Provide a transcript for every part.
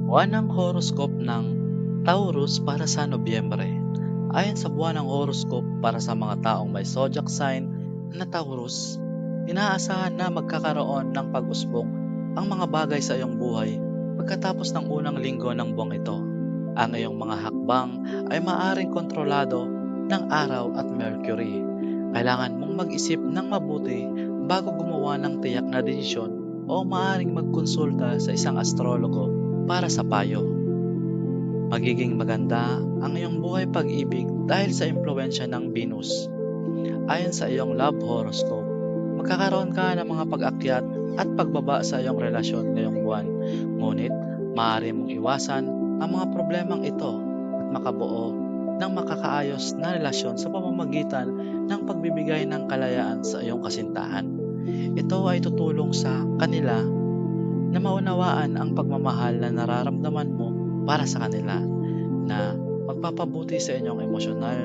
Buwan ng horoscope ng Taurus para sa Nobyembre. Ayon sa buwan ng horoscope para sa mga taong may zodiac sign na Taurus, inaasahan na magkakaroon ng pag-usbong ang mga bagay sa iyong buhay pagkatapos ng unang linggo ng buwang ito. Ang iyong mga hakbang ay maaaring kontrolado ng araw at Mercury. Kailangan mong mag-isip ng mabuti bago gumawa ng tiyak na desisyon o maaaring magkonsulta sa isang astrologo para sa payo. Magiging maganda ang iyong buhay pag-ibig dahil sa impluensya ng Venus. Ayon sa iyong love horoscope, magkakaroon ka ng mga pag-akyat at pagbaba sa iyong relasyon ngayong buwan. Ngunit, maaari mong iwasan ang mga problemang ito at makabuo ng makakaayos na relasyon sa pamamagitan ng pagbibigay ng kalayaan sa iyong kasintahan. Ito ay tutulong sa kanila na maunawaan ang pagmamahal na nararamdaman mo para sa kanila na magpapabuti sa inyong emosyonal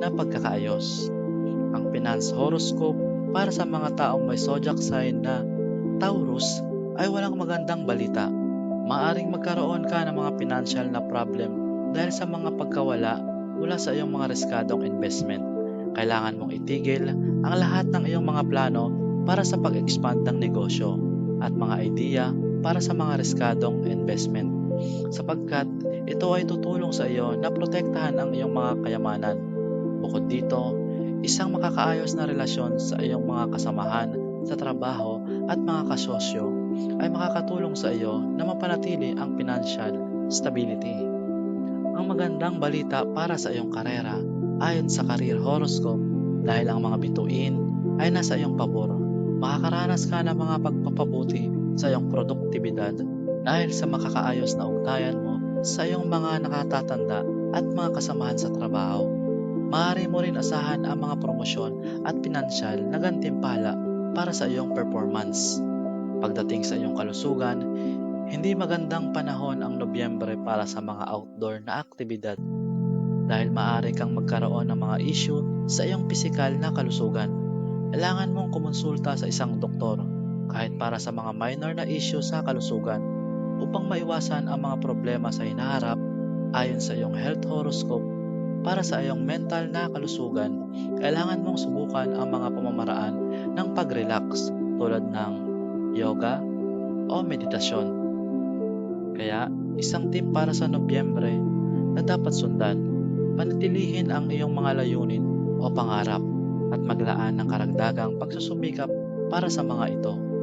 na pagkakaayos. Ang finance horoscope para sa mga taong may zodiac sign na Taurus ay walang magandang balita. Maaring magkaroon ka ng mga financial na problem dahil sa mga pagkawala mula sa iyong mga riskadong investment. Kailangan mong itigil ang lahat ng iyong mga plano para sa pag-expand ng negosyo at mga idea para sa mga riskadong investment sapagkat ito ay tutulong sa iyo na protektahan ang iyong mga kayamanan. Bukod dito, isang makakaayos na relasyon sa iyong mga kasamahan sa trabaho at mga kasosyo ay makakatulong sa iyo na mapanatili ang financial stability. Ang magandang balita para sa iyong karera ayon sa career horoscope dahil ang mga bituin ay nasa iyong pabor. Makakaranas ka ng mga pagpapabuti sa iyong produktibidad dahil sa makakaayos na ugnayan mo sa iyong mga nakatatanda at mga kasamahan sa trabaho. Maaari mo rin asahan ang mga promosyon at pinansyal na gantimpala para sa iyong performance. Pagdating sa iyong kalusugan, hindi magandang panahon ang Nobyembre para sa mga outdoor na aktibidad dahil maaari kang magkaroon ng mga issue sa iyong pisikal na kalusugan. Kailangan mong kumonsulta sa isang doktor kahit para sa mga minor na issue sa kalusugan upang maiwasan ang mga problema sa hinaharap ayon sa iyong health horoscope para sa iyong mental na kalusugan. Kailangan mong subukan ang mga pamamaraan ng pag-relax tulad ng yoga o meditasyon. Kaya, isang tip para sa Nobyembre na dapat sundan, panatilihin ang iyong mga layunin o pangarap at maglaan ng karagdagang pagsusumikap para sa mga ito.